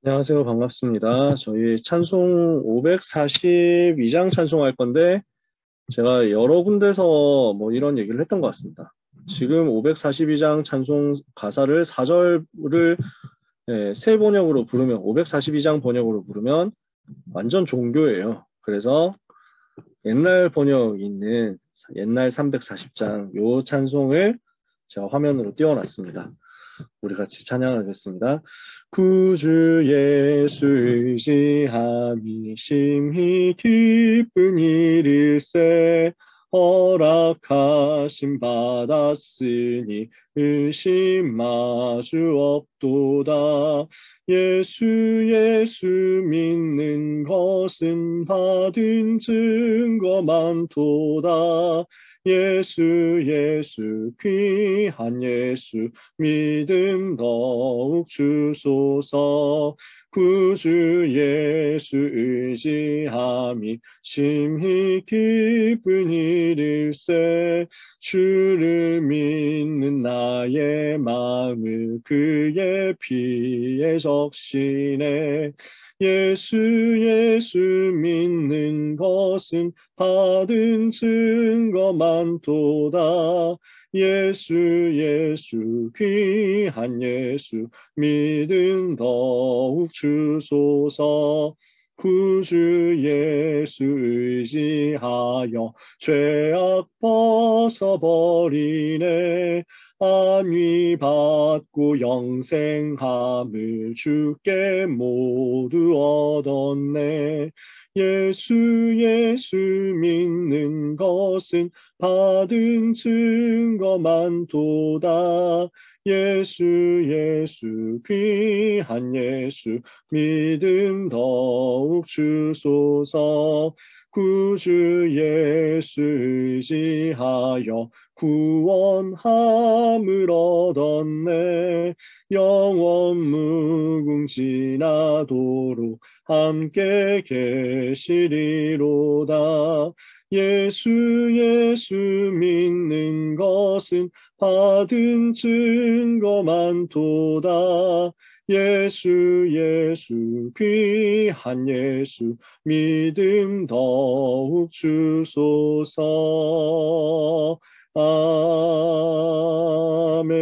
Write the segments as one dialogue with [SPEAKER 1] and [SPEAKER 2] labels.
[SPEAKER 1] 안녕하세요. 반갑습니다. 저희 찬송 542장 찬송할 건데, 제가 여러 군데서 뭐 이런 얘기를 했던 것 같습니다. 지금 542장 찬송 가사를 4절을 새 번역으로 부르면, 542장 번역으로 부르면 완전 종교예요. 그래서 옛날 번역이 있는 옛날 340장 요 찬송을 제가 화면으로 띄워놨습니다. 우리 같이 찬양하겠습니다. 구주 예수 의지함이 심히 기쁜 일일세 허락하심 받았으니 의심 마주 없도다. 예수 믿는 것은 받은 증거 많도다. 예수 귀한 예수 믿음 더욱 주소서. 구주 예수 의지함이 심히 기쁜 일일세 주를 믿는 나의 마음을 그의 피에 적시네. 예수 믿는 것은 받은 증거 많도다. 예수 귀한 예수 믿음 더욱 주소서. 구주 예수 의지하여 죄악 벗어버리네. 안위 받고 영생함을 주께 모두 얻었네. 예수 믿는 것은 받은 증거 많도다. 예수 귀한 예수 믿음 더욱 주소서. 구주 예수 의지하여 구원함을 얻었네. 영원 무궁지나도록 함께 계시리로다. 예수 믿는 것은 받은 증거 많도다. 예수 귀한 예수 믿음 더욱 주소서. 아멘.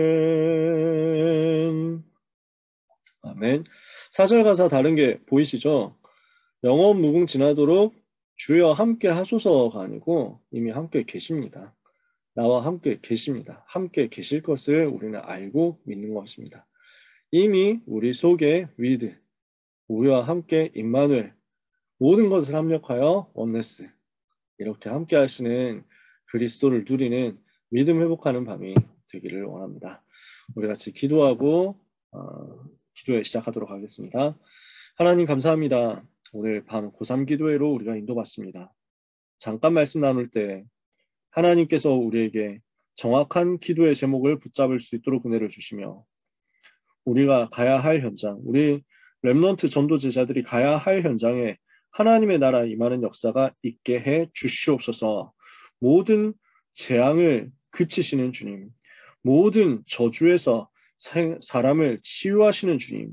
[SPEAKER 1] 아멘. 4절 가사 다른 게 보이시죠? 영원 무궁지나도록 주여 함께 하소서가 아니고 이미 함께 계십니다. 나와 함께 계십니다. 함께 계실 것을 우리는 알고 믿는 것입니다. 이미 우리 속에 위드, 우리와 함께 임마누엘, 모든 것을 합력하여 원네스, 이렇게 함께 하시는 그리스도를 누리는 믿음 회복하는 밤이 되기를 원합니다. 우리 같이 기도하고 기도회 시작하도록 하겠습니다. 하나님 감사합니다. 오늘 밤 고3 기도회로 우리가 인도받습니다. 잠깐 말씀 나눌 때 하나님께서 우리에게 정확한 기도의 제목을 붙잡을 수 있도록 은혜를 주시며 우리가 가야 할 현장, 우리 렘넌트 전도 제자들이 가야 할 현장에 하나님의 나라 임하는 역사가 있게 해 주시옵소서. 모든 재앙을 그치시는 주님, 모든 저주에서 사람을 치유하시는 주님,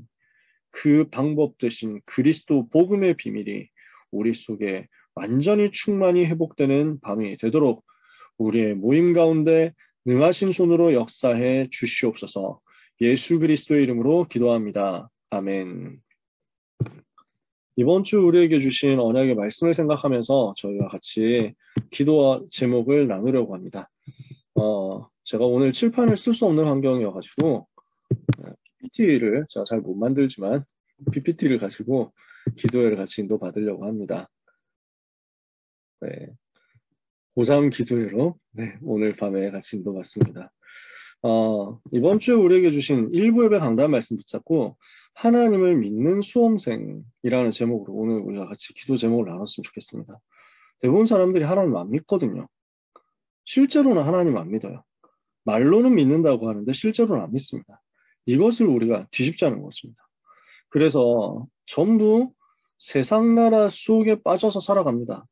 [SPEAKER 1] 그 방법 되신 그리스도 복음의 비밀이 우리 속에 완전히 충만히 회복되는 밤이 되도록 우리의 모임 가운데 능하신 손으로 역사해 주시옵소서. 예수 그리스도의 이름으로 기도합니다. 아멘. 이번 주 우리에게 주신 언약의 말씀을 생각하면서 저희와 같이 기도와 제목을 나누려고 합니다. 제가 오늘 칠판을 쓸 수 없는 환경이어가지고 PPT를 제가 잘 못 만들지만 PPT를 가지고 기도회를 같이 인도받으려고 합니다. 네. 고3 기도회로 오늘 밤에 같이 인도받습니다. 이번 주에 우리에게 주신 1부 예배 강단 말씀 붙잡고 하나님을 믿는 수험생이라는 제목으로 오늘 우리가 같이 기도 제목을 나눴으면 좋겠습니다. 대부분 사람들이 하나님 안 믿거든요. 실제로는 하나님 안 믿어요. 말로는 믿는다고 하는데 실제로는 안 믿습니다. 이것을 우리가 뒤집자는 것입니다. 그래서 전부 세상 나라 속에 빠져서 살아갑니다.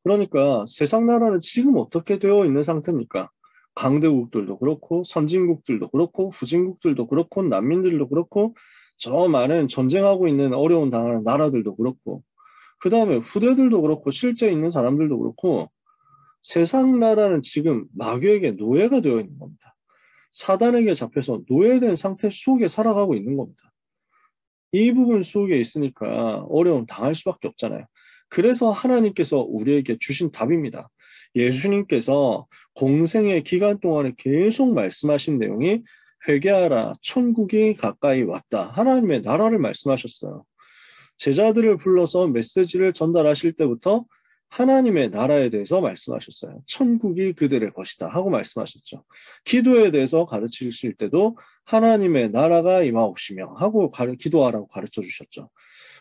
[SPEAKER 1] 그러니까 세상 나라는 지금 어떻게 되어 있는 상태입니까? 강대국들도 그렇고 선진국들도 그렇고 후진국들도 그렇고 난민들도 그렇고 저 많은 전쟁하고 있는 어려운 당하는 나라들도 그렇고 그 다음에 후대들도 그렇고 실제 있는 사람들도 그렇고 세상 나라는 지금 마귀에게 노예가 되어 있는 겁니다. 사단에게 잡혀서 노예된 상태 속에 살아가고 있는 겁니다. 이 부분 속에 있으니까 어려움 당할 수밖에 없잖아요. 그래서 하나님께서 우리에게 주신 답입니다. 예수님께서 공생의 기간 동안에 계속 말씀하신 내용이 회개하라, 천국이 가까이 왔다. 하나님의 나라를 말씀하셨어요. 제자들을 불러서 메시지를 전달하실 때부터 하나님의 나라에 대해서 말씀하셨어요. 천국이 그들의 것이다 하고 말씀하셨죠. 기도에 대해서 가르치실 때도 하나님의 나라가 임하옵시며 하고 기도하라고 가르쳐 주셨죠.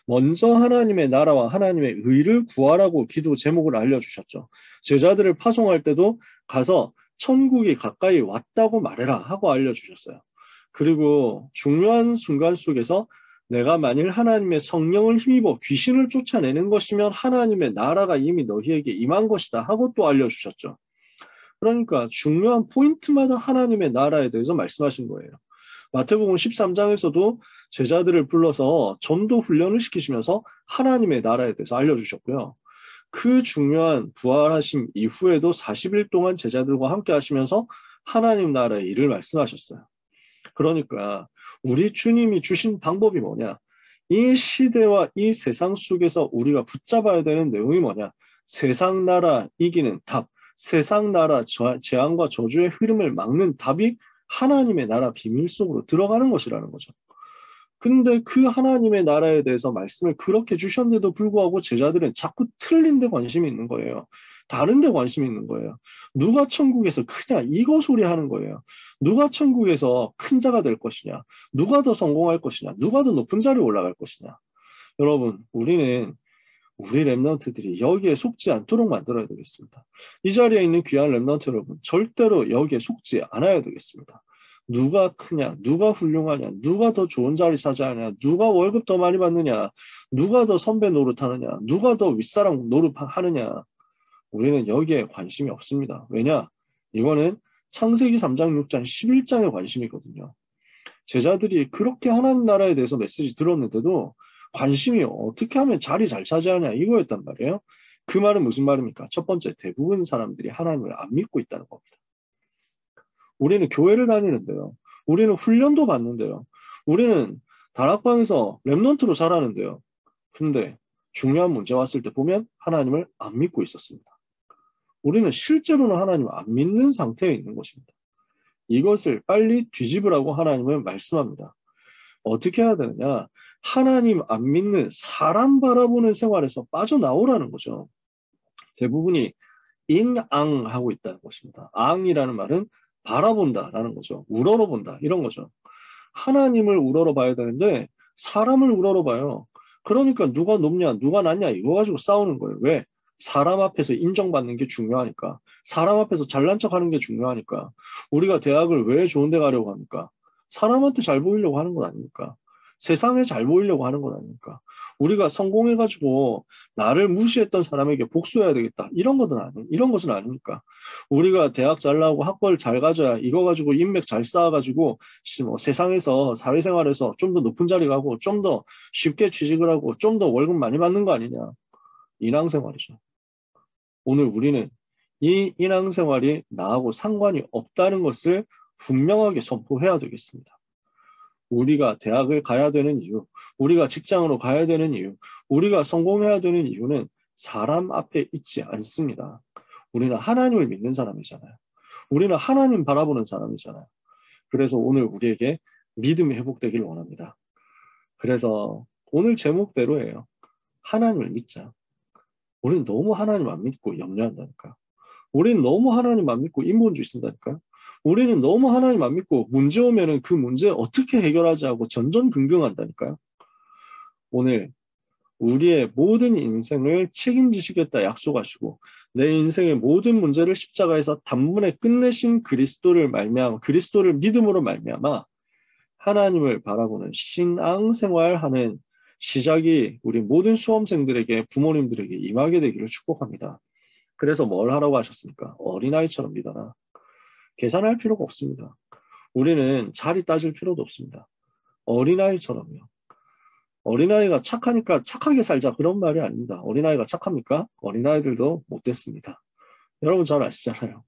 [SPEAKER 1] 먼저 하나님의 나라와 하나님의 의를 구하라고 기도 제목을 알려주셨죠. 제자들을 파송할 때도 가서 천국이 가까이 왔다고 말해라 하고 알려주셨어요. 그리고 중요한 순간 속에서 내가 만일 하나님의 성령을 힘입어 귀신을 쫓아내는 것이면 하나님의 나라가 이미 너희에게 임한 것이다 하고 또 알려주셨죠. 그러니까 중요한 포인트마다 하나님의 나라에 대해서 말씀하신 거예요. 마태복음 13장에서도 제자들을 불러서 전도 훈련을 시키시면서 하나님의 나라에 대해서 알려주셨고요. 그 중요한 부활하심 이후에도 40일 동안 제자들과 함께 하시면서 하나님 나라의 일을 말씀하셨어요. 그러니까 우리 주님이 주신 방법이 뭐냐? 이 시대와 이 세상 속에서 우리가 붙잡아야 되는 내용이 뭐냐? 세상 나라 이기는 답, 세상 나라 재앙과 저주의 흐름을 막는 답이 하나님의 나라 비밀 속으로 들어가는 것이라는 거죠. 근데 그 하나님의 나라에 대해서 말씀을 그렇게 주셨는데도 불구하고 제자들은 자꾸 틀린 데 관심이 있는 거예요. 다른 데 관심이 있는 거예요. 누가 천국에서 크냐 이거 소리 하는 거예요. 누가 천국에서 큰 자가 될 것이냐, 누가 더 성공할 것이냐, 누가 더 높은 자리에 올라갈 것이냐. 여러분, 우리 랩런트들이 여기에 속지 않도록 만들어야 되겠습니다. 이 자리에 있는 귀한 랩런트 여러분, 절대로 여기에 속지 않아야 되겠습니다. 누가 크냐, 누가 훌륭하냐, 누가 더 좋은 자리 차지하냐, 누가 월급 더 많이 받느냐, 누가 더 선배 노릇하느냐, 누가 더 윗사람 노릇하느냐. 우리는 여기에 관심이 없습니다. 왜냐? 이거는 창세기 3장, 6장, 11장에 관심이거든요. 제자들이 그렇게 하나님 나라에 대해서 메시지 들었는데도 관심이 어떻게 하면 자리 잘 차지하냐 이거였단 말이에요. 그 말은 무슨 말입니까? 첫 번째, 대부분 사람들이 하나님을 안 믿고 있다는 겁니다. 우리는 교회를 다니는데요. 우리는 훈련도 받는데요. 우리는 다락방에서 랩넌트로 자라는데요. 근데 중요한 문제 왔을 때 보면 하나님을 안 믿고 있었습니다. 우리는 실제로는 하나님을 안 믿는 상태에 있는 것입니다. 이것을 빨리 뒤집으라고 하나님은 말씀합니다. 어떻게 해야 되느냐? 하나님 안 믿는 사람 바라보는 생활에서 빠져나오라는 거죠. 대부분이 인앙하고 있다는 것입니다. 앙이라는 말은 바라본다라는 거죠. 우러러본다 이런 거죠. 하나님을 우러러봐야 되는데 사람을 우러러봐요. 그러니까 누가 높냐 누가 낮냐 이거 가지고 싸우는 거예요. 왜? 사람 앞에서 인정받는 게 중요하니까. 사람 앞에서 잘난 척하는 게 중요하니까. 우리가 대학을 왜 좋은 데 가려고 합니까? 사람한테 잘 보이려고 하는 건 아닙니까? 세상에 잘 보이려고 하는 건 아닙니까? 우리가 성공해가지고 나를 무시했던 사람에게 복수해야 되겠다. 이런 것은 아닙니까? 우리가 대학 잘 나오고 학벌 잘 가져야 이거 가지고 인맥 잘 쌓아가지고 뭐 세상에서 사회생활에서 좀 더 높은 자리 가고 좀 더 쉽게 취직을 하고 좀 더 월급 많이 받는 거 아니냐. 인왕생활이죠. 오늘 우리는 이 인왕생활이 나하고 상관이 없다는 것을 분명하게 선포해야 되겠습니다. 우리가 대학을 가야 되는 이유, 우리가 직장으로 가야 되는 이유, 우리가 성공해야 되는 이유는 사람 앞에 있지 않습니다. 우리는 하나님을 믿는 사람이잖아요. 우리는 하나님 바라보는 사람이잖아요. 그래서 오늘 우리에게 믿음이 회복되길 원합니다. 그래서 오늘 제목대로예요. 하나님을 믿자. 우리는 너무 하나님 안 믿고 염려한다니까. 우리는 너무 하나님 안 믿고 인본주의 쓴다니까. 우리는 너무 하나님 안 믿고 문제 오면은 그 문제 어떻게 해결하지 하고 전전긍긍한다니까요. 오늘 우리의 모든 인생을 책임지시겠다 약속하시고 내 인생의 모든 문제를 십자가에서 단번에 끝내신 그리스도를 믿음으로 말미암아 하나님을 바라보는 신앙생활하는 시작이 우리 모든 수험생들에게 부모님들에게 임하게 되기를 축복합니다. 그래서 뭘 하라고 하셨습니까? 어린아이처럼 믿어라. 계산할 필요가 없습니다. 우리는 자리 따질 필요도 없습니다. 어린아이처럼요. 어린아이가 착하니까 착하게 살자 그런 말이 아닙니다. 어린아이가 착합니까? 어린아이들도 못됐습니다. 여러분 잘 아시잖아요.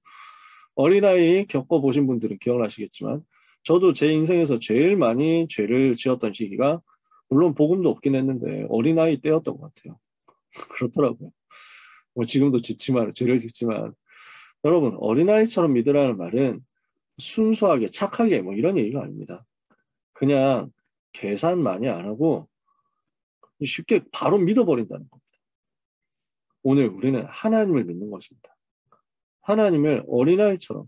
[SPEAKER 1] 어린아이 겪어보신 분들은 기억나시겠지만 저도 제 인생에서 제일 많이 죄를 지었던 시기가 물론 복음도 없긴 했는데 어린아이 때였던 것 같아요. 그렇더라고요. 뭐 지금도 짓지만 죄를 짓지만 여러분 어린아이처럼 믿으라는 말은 순수하게 착하게 뭐 이런 얘기가 아닙니다. 그냥 계산 많이 안 하고 쉽게 바로 믿어버린다는 겁니다. 오늘 우리는 하나님을 믿는 것입니다. 하나님을 어린아이처럼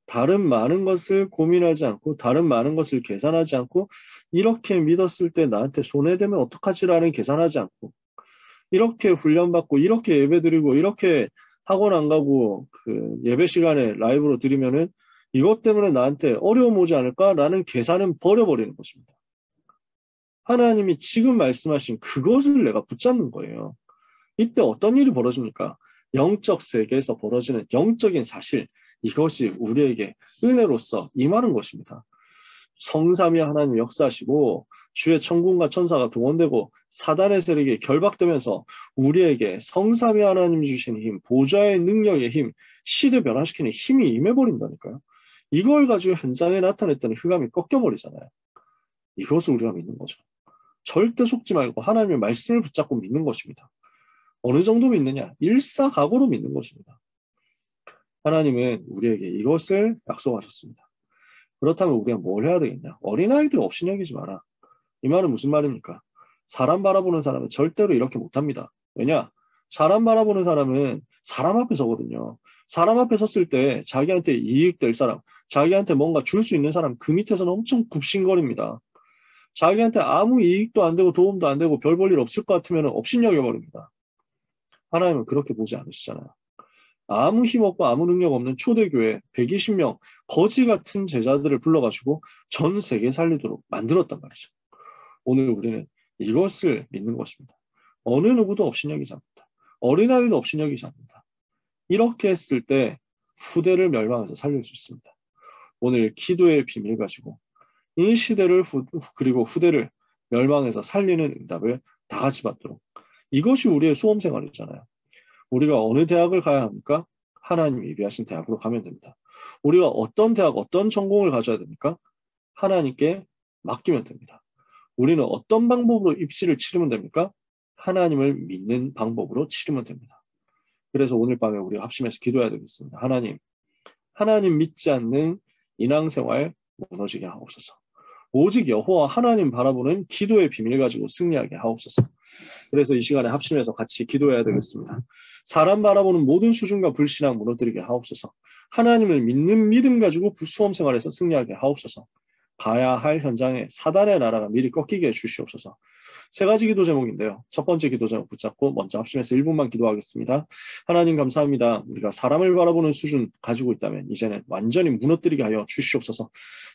[SPEAKER 1] 다른 많은 것을 고민하지 않고 다른 많은 것을 계산하지 않고 이렇게 믿었을 때 나한테 손해되면 어떡하지라는 계산하지 않고 이렇게 훈련받고 이렇게 예배드리고 이렇게 학원 안 가고 그 예배 시간에 라이브로 드리면은 이것 때문에 나한테 어려움 오지 않을까라는 계산은 버려버리는 것입니다. 하나님이 지금 말씀하신 그것을 내가 붙잡는 거예요. 이때 어떤 일이 벌어집니까? 영적 세계에서 벌어지는 영적인 사실, 이것이 우리에게 은혜로서 임하는 것입니다. 성삼위 하나님 역사하시고 주의 천군과 천사가 동원되고 사단의 세력이 결박되면서 우리에게 성삼위 하나님이 주신 힘, 보좌의 능력의 힘, 시대 변화시키는 힘이 임해버린다니까요. 이걸 가지고 현장에 나타냈더니 흑암이 꺾여버리잖아요. 이것을 우리가 믿는 거죠. 절대 속지 말고 하나님의 말씀을 붙잡고 믿는 것입니다. 어느 정도 믿느냐? 일사각오로 믿는 것입니다. 하나님은 우리에게 이것을 약속하셨습니다. 그렇다면 우리가 뭘 해야 되겠냐? 어린아이들 없이 여기지 마라. 이 말은 무슨 말입니까? 사람 바라보는 사람은 절대로 이렇게 못합니다. 왜냐? 사람 바라보는 사람은 사람 앞에 서거든요. 사람 앞에 섰을 때 자기한테 이익될 사람, 자기한테 뭔가 줄 수 있는 사람 그 밑에서는 엄청 굽신거립니다. 자기한테 아무 이익도 안 되고 도움도 안 되고 별 볼 일 없을 것 같으면 업신여겨버립니다. 하나님은 그렇게 보지 않으시잖아요. 아무 힘없고 아무 능력 없는 초대교회 120명 거지 같은 제자들을 불러가지고 전 세계 살리도록 만들었단 말이죠. 오늘 우리는 이것을 믿는 것입니다. 어느 누구도 업신여기지 않는다. 어린아이도 업신여기지 않는다. 이렇게 했을 때 후대를 멸망해서 살릴 수 있습니다. 오늘 기도의 비밀 가지고 이 시대를 그리고 후대를 멸망해서 살리는 응답을 다 같이 받도록 이것이 우리의 수험생활이잖아요. 우리가 어느 대학을 가야 합니까? 하나님이 예비하신 대학으로 가면 됩니다. 우리가 어떤 대학, 어떤 전공을 가져야 됩니까? 하나님께 맡기면 됩니다. 우리는 어떤 방법으로 입시를 치르면 됩니까? 하나님을 믿는 방법으로 치르면 됩니다. 그래서 오늘 밤에 우리가 합심해서 기도해야 되겠습니다. 하나님 믿지 않는 인앙생활 무너지게 하옵소서. 오직 여호와 하나님 바라보는 기도의 비밀 가지고 승리하게 하옵소서. 그래서 이 시간에 합심해서 같이 기도해야 되겠습니다. 사람 바라보는 모든 수준과 불신앙 무너뜨리게 하옵소서. 하나님을 믿는 믿음 가지고 수험 생활에서 승리하게 하옵소서. 가야 할 현장에 사단의 나라가 미리 꺾이게 해주시옵소서. 세 가지 기도 제목인데요. 첫 번째 기도 제목 붙잡고 먼저 합심해서 1분만 기도하겠습니다. 하나님 감사합니다. 우리가 사람을 바라보는 수준 가지고 있다면 이제는 완전히 무너뜨리게 하여 주시옵소서.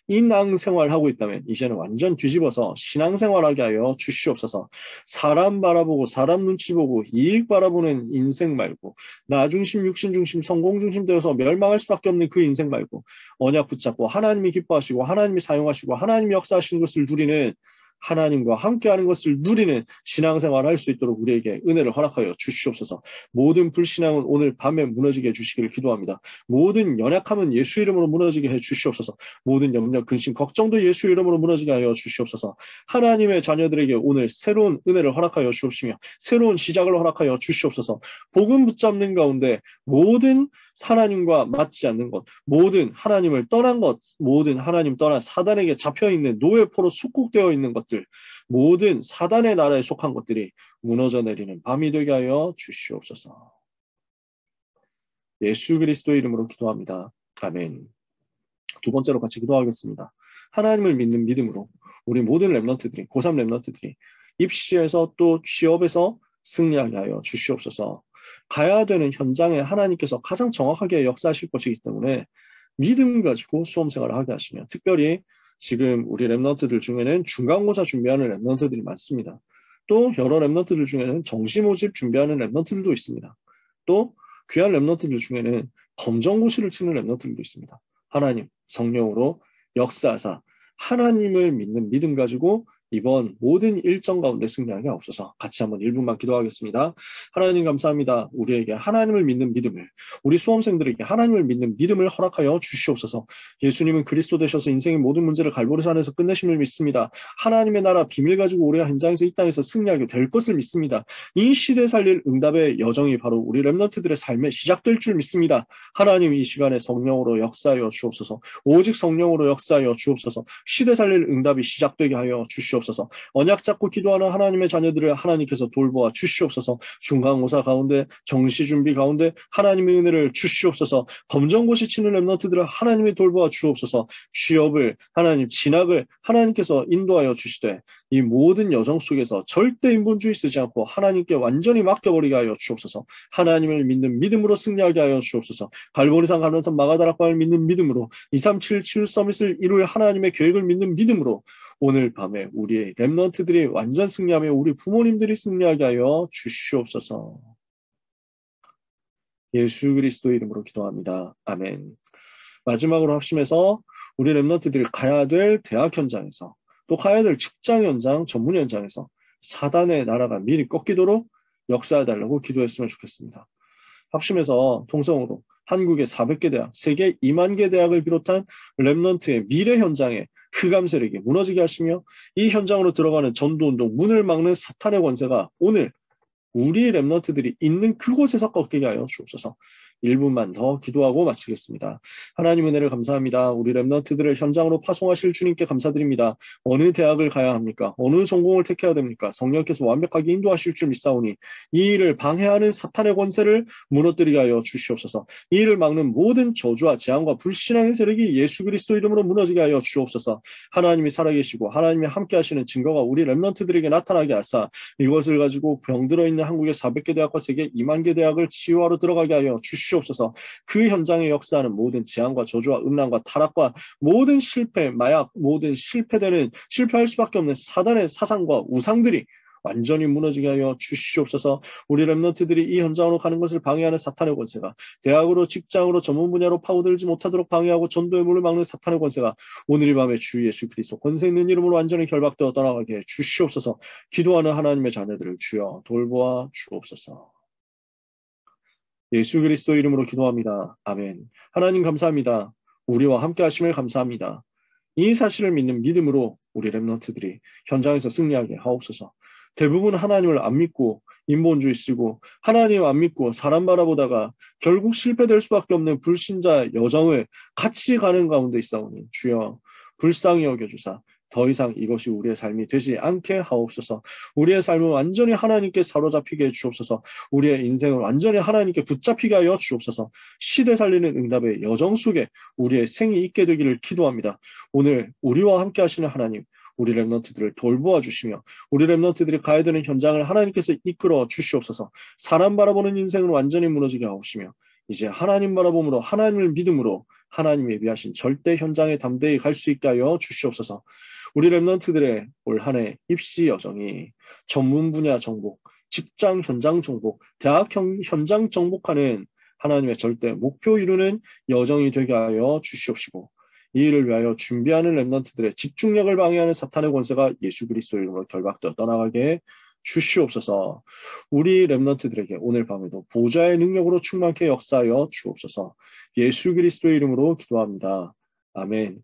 [SPEAKER 1] 인앙생활하고 있다면 이제는 완전 뒤집어서 신앙생활하게 하여 주시옵소서. 사람 바라보고 사람 눈치 보고 이익 바라보는 인생 말고 나 중심, 육신 중심, 성공 중심 되어서 멸망할 수밖에 없는 그 인생 말고 언약 붙잡고 하나님이 기뻐하시고 하나님이 사용하시고 하나님이 역사하시는 것을 누리는 하나님과 함께하는 것을 누리는 신앙생활을 할 수 있도록 우리에게 은혜를 허락하여 주시옵소서. 모든 불신앙은 오늘 밤에 무너지게 해주시기를 기도합니다. 모든 연약함은 예수 이름으로 무너지게 해주시옵소서. 모든 염려, 근심, 걱정도 예수 이름으로 무너지게 하여 주시옵소서. 하나님의 자녀들에게 오늘 새로운 은혜를 허락하여 주옵시며 새로운 시작을 허락하여 주시옵소서. 복음 붙잡는 가운데 모든 하나님과 맞지 않는 것, 모든 하나님을 떠난 것, 모든 하나님 떠난 사단에게 잡혀있는 노예포로 숙국되어 있는 것들, 모든 사단의 나라에 속한 것들이 무너져 내리는 밤이 되게 하여 주시옵소서. 예수 그리스도의 이름으로 기도합니다. 아멘. 두 번째로 같이 기도하겠습니다. 하나님을 믿는 믿음으로 우리 모든 랩런트들이, 고3 랩런트들이 입시에서 또 취업에서 승리하게 하여 주시옵소서. 가야 되는 현장에 하나님께서 가장 정확하게 역사하실 것이기 때문에 믿음 가지고 수험생활을 하게 하시며 특별히 지금 우리 랩런트들 중에는 중간고사 준비하는 랩런트들이 많습니다. 또 여러 랩런트들 중에는 정시 모집 준비하는 랩런트들도 있습니다. 또 귀한 랩런트들 중에는 검정고시를 치는 랩런트들도 있습니다. 하나님 성령으로 역사하사 하나님을 믿는 믿음 가지고 이번 모든 일정 가운데 승리하게 하옵소서. 같이 한번 1분만 기도하겠습니다. 하나님 감사합니다. 우리에게 하나님을 믿는 믿음을, 우리 수험생들에게 하나님을 믿는 믿음을 허락하여 주시옵소서. 예수님은 그리스도 되셔서 인생의 모든 문제를 갈보리산에서 끝내심을 믿습니다. 하나님의 나라 비밀 가지고 우리가 현장에서 이 땅에서 승리하게 될 것을 믿습니다. 이 시대 살릴 응답의 여정이 바로 우리 렘넌트들의 삶에 시작될 줄 믿습니다. 하나님 이 시간에 성령으로 역사하여 주옵소서. 오직 성령으로 역사하여 주옵소서. 시대 살릴 응답이 시작되게 하여 주시옵소서. 언약 잡고 기도하는 하나님의 자녀들을 하나님께서 돌보아 주시옵소서. 중간고사 가운데, 정시준비 가운데 하나님의 은혜를 주시옵소서. 검정고시 치는 렘넌트들을 하나님이 돌보아 주옵소서. 취업을, 하나님 진학을 하나님께서 인도하여 주시되 이 모든 여정 속에서 절대 인본주의 쓰지 않고 하나님께 완전히 맡겨버리게 하여 주옵소서. 하나님을 믿는 믿음으로 승리하게 하여 주옵소서. 갈보리산 가면서 마가다락방을 믿는 믿음으로 237 서밋을 이룰 하나님의 계획을 믿는 믿음으로 오늘 밤에 우리의 렘넌트들이 완전 승리하며 우리 부모님들이 승리하게 하여 주시옵소서. 예수 그리스도의 이름으로 기도합니다. 아멘. 마지막으로 합심해서 우리 렘넌트들이 가야 될 대학 현장에서 또 가야 될 직장 현장, 전문 현장에서 사단의 나라가 미리 꺾이도록 역사해달라고 기도했으면 좋겠습니다. 합심해서 통성으로 한국의 400개 대학, 세계 2만 개 대학을 비롯한 렘넌트의 미래 현장에 흑암 세력이 무너지게 하시며 이 현장으로 들어가는 전도운동 문을 막는 사탄의 권세가 오늘 우리 렘넌트들이 있는 그곳에서 꺾이게 하여 주옵소서. 1분만 더 기도하고 마치겠습니다. 하나님 은혜를 감사합니다. 우리 렘넌트들을 현장으로 파송하실 주님께 감사드립니다. 어느 대학을 가야 합니까? 어느 전공을 택해야 됩니까? 성령께서 완벽하게 인도하실 줄 믿사오니 이 일을 방해하는 사탄의 권세를 무너뜨리게 하여 주시옵소서. 이 일을 막는 모든 저주와 재앙과 불신앙의 세력이 예수 그리스도 이름으로 무너지게 하여 주옵소서. 하나님이 살아계시고 하나님이 함께 하시는 증거가 우리 렘넌트들에게 나타나게 하사 이것을 가지고 병들어 있는 한국의 400개 대학과 세계 2만 개 대학을 치유하러 들어가게 하여 주시옵소서. 그 현장에 역사하는 모든 재앙과 저주와 음란과 타락과 모든 실패, 마약, 모든 실패할 수밖에 없는 사단의 사상과 우상들이 완전히 무너지게 하여 주시옵소서. 우리 렘넌트들이 이 현장으로 가는 것을 방해하는 사탄의 권세가 대학으로, 직장으로, 전문 분야로 파고들지 못하도록 방해하고 전도의 문을 막는 사탄의 권세가 오늘 이 밤에 주 예수 그리스도 권세 있는 이름으로 완전히 결박되어 떠나가게 주시옵소서. 기도하는 하나님의 자녀들을 주여 돌보아 주옵소서. 예수 그리스도 이름으로 기도합니다. 아멘. 하나님 감사합니다. 우리와 함께 하심을 감사합니다. 이 사실을 믿는 믿음으로 우리 렘넌트들이 현장에서 승리하게 하옵소서. 대부분 하나님을 안 믿고 인본주의 쓰고 하나님 안 믿고 사람 바라보다가 결국 실패될 수밖에 없는 불신자 여정을 같이 가는 가운데 있사오니 주여 불쌍히 여겨주사 더 이상 이것이 우리의 삶이 되지 않게 하옵소서. 우리의 삶을 완전히 하나님께 사로잡히게 해주옵소서. 우리의 인생을 완전히 하나님께 붙잡히게 하여 주옵소서. 시대 살리는 응답의 여정 속에 우리의 생이 있게 되기를 기도합니다. 오늘 우리와 함께 하시는 하나님, 우리 렘넌트들을 돌보아 주시며 우리 렘넌트들이 가야 되는 현장을 하나님께서 이끌어 주시옵소서. 사람 바라보는 인생을 완전히 무너지게 하옵시며 이제 하나님 바라봄으로 하나님을 믿음으로 하나님이 예비하신 절대 현장에 담대히 갈 수 있게 하여 주시옵소서. 우리 렘넌트들의 올 한 해 입시 여정이 전문 분야 정복, 직장 현장 정복, 대학 현장 정복하는 하나님의 절대 목표 이루는 여정이 되게 하여 주시옵시고 이 일을 위하여 준비하는 렘넌트들의 집중력을 방해하는 사탄의 권세가 예수 그리스도 이름으로 결박되어 떠나가게 주시옵소서. 우리 렘넌트들에게 오늘 밤에도 보좌의 능력으로 충만케 역사하여 주옵소서. 예수 그리스도의 이름으로 기도합니다. 아멘.